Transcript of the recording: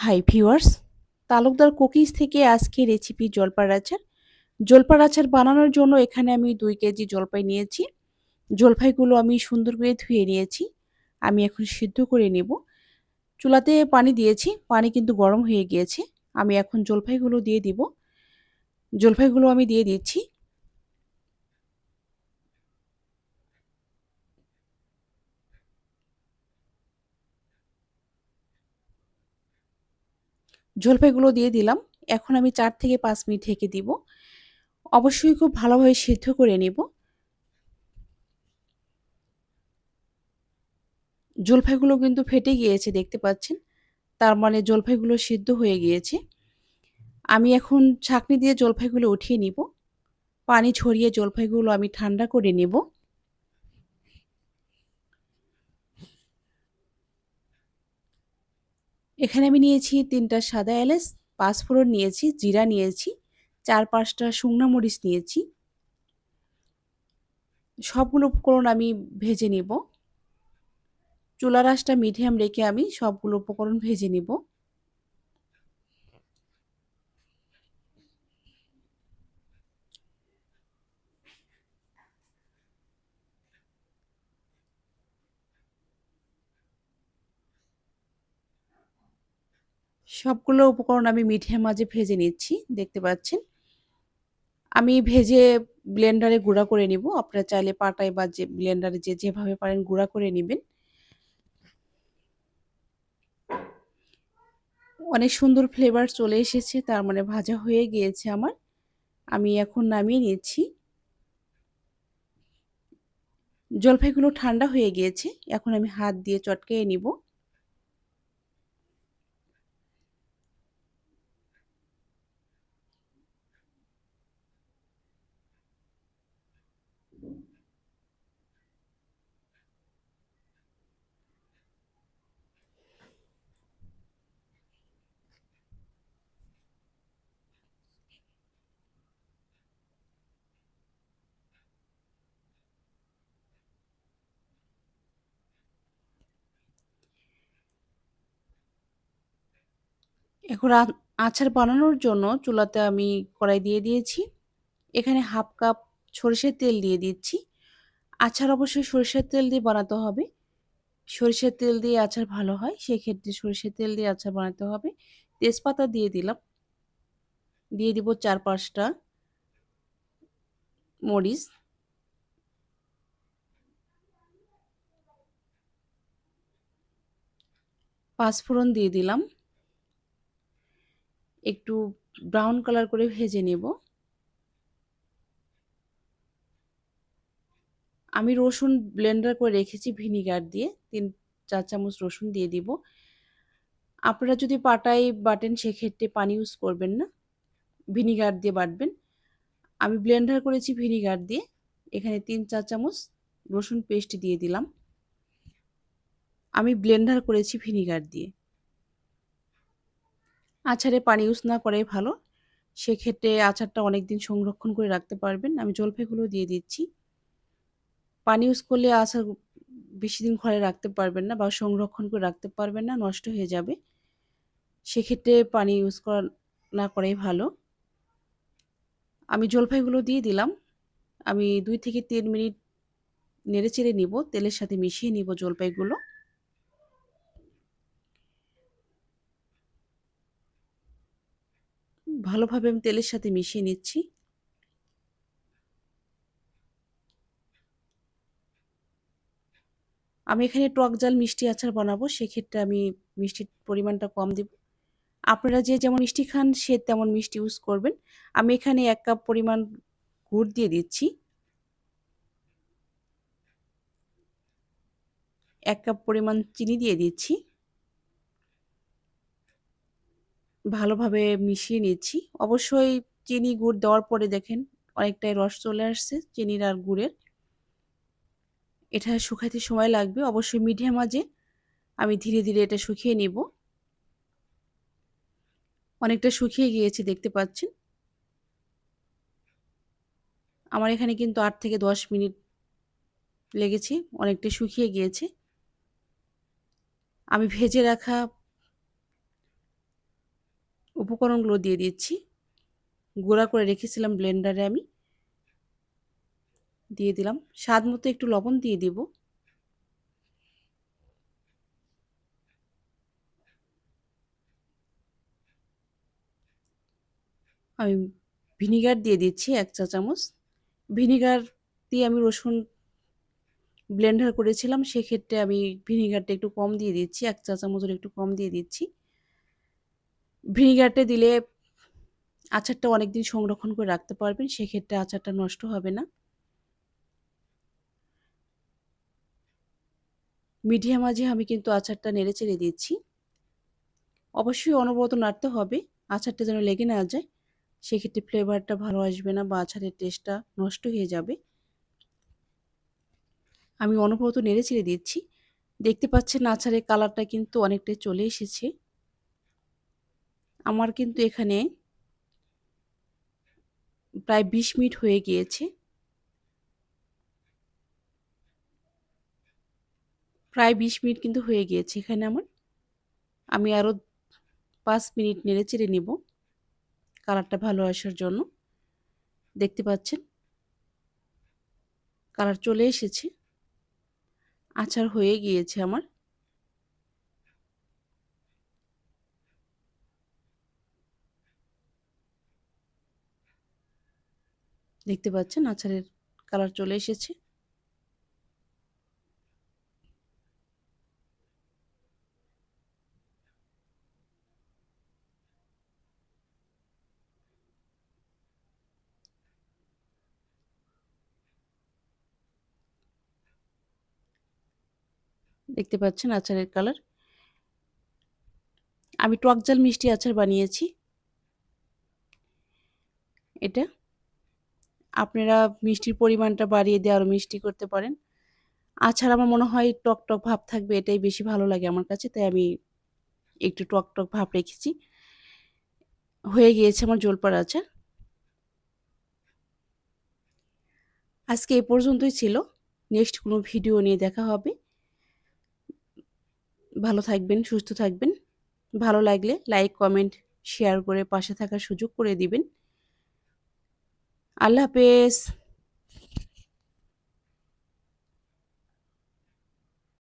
Hi viewers, Talukdar cookies থেকে আজকে recipe জলপাইয়ের আচার। জলপাইয়ের আচার বানানোর জন্য এখানে আমি 2 কেজি জলপাই নিয়েছি। জলপাইগুলো আমি সুন্দর করে ধুয়ে নিয়েছি। আমি এখন সিদ্ধ করে নেব। চুলাতে পানি দিয়েছি, পানি কিন্তু গরম হয়ে গিয়েছে। আমি এখন জলপাইগুলো দিয়ে দিব। জলপাইগুলো আমি দিয়ে দিচ্ছি। জলপাইগুলো দিয়ে দিলাম। এখন আমি 4 থেকে 5 মিনিট ঢেকে দিব। অবশ্যই খুব ভালোভাবে সিদ্ধ করে নেব। জলপাইগুলো কিন্তু ফেটে গিয়েছে দেখতে পাচ্ছেন। তার মানে জলপাইগুলো সিদ্ধ হয়ে গিয়েছে। আমি এখন ছাঁকনি দিয়ে জলপাইগুলো উঠিয়ে নিব। পানি ঝরিয়ে জলপাইগুলো আমি ঠান্ডা করে নেব। এখানে আমি নিয়েছি 3টা সাদা এলাচ, 5 ফোড়ন নিয়েছি, জিরা নিয়েছি, 4-5টা শুকনো মরিচ নিয়েছি। সবগুলো উপকরণ আমি ভেজে নিব। চুলার আঁচটা মিডিয়াম রেখে আমি সবগুলো উপকরণ ভেজে নিব। সবগুলো উপকরণ আমি মিডিয়াম আঁচে ভেজে নিচ্ছি, দেখতে পাচ্ছেন। আমি ভেজে ব্লেন্ডারে গুঁড়া করে নিব। আপনারা চাইলে পাটায় বা ব্লেন্ডারে যেভাবে পারেন গুঁড়া করে নিবেন। অনেক সুন্দর ফ্লেভার চলে এসেছে, তার মানে ভাজা হয়ে গিয়েছে আমার। আমি এখন নামিয়ে নিচ্ছি। জলপাইগুলো ঠান্ডা হয়ে গিয়েছে, এখন আমি হাত দিয়ে চটকিয়ে নিব। এখন আচার বানানোর জন্য চুলাতে আমি কড়াই দিয়ে দিয়েছি। এখানে হাফ কাপ সরিষার তেল দিয়ে দিচ্ছি। আচার অবশ্যই সরিষার তেল দিয়ে বানাতে হবে। সরিষার তেল দিয়ে আচার ভালো হয়, সেক্ষেত্রে সরিষার তেল দিয়ে আচার বানাতে হবে। তেজপাতা দিয়ে দিলাম। দিয়ে দিব 4-5টা মরিচ। পাঁচফোড়ন দিয়ে দিলাম। একটু ব্রাউন কালার করে ভেজে নেব। আমি রসুন ব্লেন্ডার করে রেখেছি ভিনিগার দিয়ে। 3-4 চামচ রসুন দিয়ে দিব। আপনারা যদি পাটায় বাটেন সেক্ষেত্রে পানি ইউজ করবেন না, ভিনিগার দিয়ে বাটবেন। আমি ব্লেন্ডার করেছি ভিনিগার দিয়ে। এখানে 3-4 চামচ রসুন পেস্ট দিয়ে দিলাম। আমি ব্লেন্ডার করেছি ভিনিগার দিয়ে। আচারে পানি ইউজ না করাই ভালো। সেক্ষেত্রে আচারটা অনেকদিন সংরক্ষণ করে রাখতে পারবেন। আমি জলপাইগুলো দিয়ে দিচ্ছি। পানি ইউজ করলে আচার বেশিদিন ঘরে রাখতে পারবেন না বা সংরক্ষণ করে রাখতে পারবেন না, নষ্ট হয়ে যাবে। সেক্ষেত্রে পানি ইউজ না করাই ভালো। আমি জলপাইগুলো দিয়ে দিলাম। আমি 2 থেকে 3 মিনিট নেড়েচেড়ে নিব, তেলের সাথে মিশিয়ে নিব জলপাইগুলো। ভালোভাবে আমি তেলের সাথে মিশিয়ে নিচ্ছি। আমি এখানে টক ঝাল মিষ্টি আচার বানাবো, সেক্ষেত্রে আমি মিষ্টির পরিমাণটা কম দিব। আপনারা যে যেমন মিষ্টি খান সে তেমন মিষ্টি ইউজ করবেন। আমি এখানে 1 কাপ পরিমাণ গুড় দিয়ে দিচ্ছি। 1 কাপ পরিমাণ চিনি দিয়ে দিচ্ছি। ভালোভাবে মিশিয়ে নিচ্ছি। অবশ্যই চিনি, গুড় দেওয়ার পরে দেখেন অনেকটাই রস চলে আসছে চিনির আর গুড়ের। এটা শুকাইতে সময় লাগবে। অবশ্যই মিডিয়াম আঁচে আমি ধীরে, ধীরে এটা শুকিয়ে নিব। অনেকটা শুকিয়ে গিয়েছে দেখতে পাচ্ছেন। আমার এখানে কিন্তু 8 থেকে 10 মিনিট লেগেছে। অনেকটা শুকিয়ে গিয়েছে। আমি ভেজে রাখা উপকরণগুলো দিয়ে দিচ্ছি। গুঁড়া করে রেখেছিলাম ব্লেন্ডারে আমি, দিয়ে দিলাম। স্বাদ মতো একটু লবণ দিয়ে দিব। আমি ভিনিগার দিয়ে দিচ্ছি ১ চা চামচ। ভিনিগার দিয়ে আমি রসুন ব্লেন্ডার করেছিলাম, সেক্ষেত্রে আমি ভিনিগারটা একটু কম দিয়ে দিচ্ছি, ১ চা চামচের একটু কম দিয়ে দিচ্ছি। ভিনিগারটা দিলে আচারটা অনেকদিন সংরক্ষণ করে রাখতে পারবেন, সেক্ষেত্রে আচারটা নষ্ট হবে না। মিডিয়াম আঁচে আমি কিন্তু আচারটা নেড়েচেড়ে দিচ্ছি। অবশ্যই অনবরত নাড়তে হবে, আচারটা যেন লেগে না যায়, সেক্ষেত্রে ফ্লেভারটা ভালো আসবে না বা আচারের টেস্টটা নষ্ট হয়ে যাবে। আমি অনবরত নেড়েচেড়ে দিচ্ছি। দেখতে পাচ্ছেন আচারের কালারটা কিন্তু অনেকটাই চলে এসেছে। আমার কিন্তু এখানে প্রায় ২০ মিনিট হয়ে গিয়েছে। প্রায় ২০ মিনিট কিন্তু হয়ে গিয়েছে এখানে আমার। আমি আরও ৫ মিনিট নেড়েচেড়ে নেব কালারটা ভালো আসার জন্য। দেখতে পাচ্ছেন কালার চলে এসেছে। আচার হয়ে গিয়েছে আমার। দেখতে পাচ্ছেন আচারের কালার চলে এসেছে। দেখতে পাচ্ছেন আচারের কালার। আমি টক ঝাল মিষ্টি আচার বানিয়েছি এটা। আপনারা মিষ্টির পরিমাণটা বাড়িয়ে দিয়ে আরও মিষ্টি করতে পারেন। আচার আমার মনে হয় টক, টক ভাব থাকবে, এটাই বেশি ভালো লাগে আমার কাছে, তাই আমি একটু টক, টক ভাব রেখেছি। হয়ে গিয়েছে আমার জলপার আচার। আজকে এ পর্যন্তই ছিল। নেক্সট কোনো ভিডিও নিয়ে দেখা হবে। ভালো থাকবেন, সুস্থ থাকবেন। ভালো লাগলে লাইক, কমেন্ট, শেয়ার করে পাশে থাকার সুযোগ করে দিবেন। আল্লাহ হাফেজ।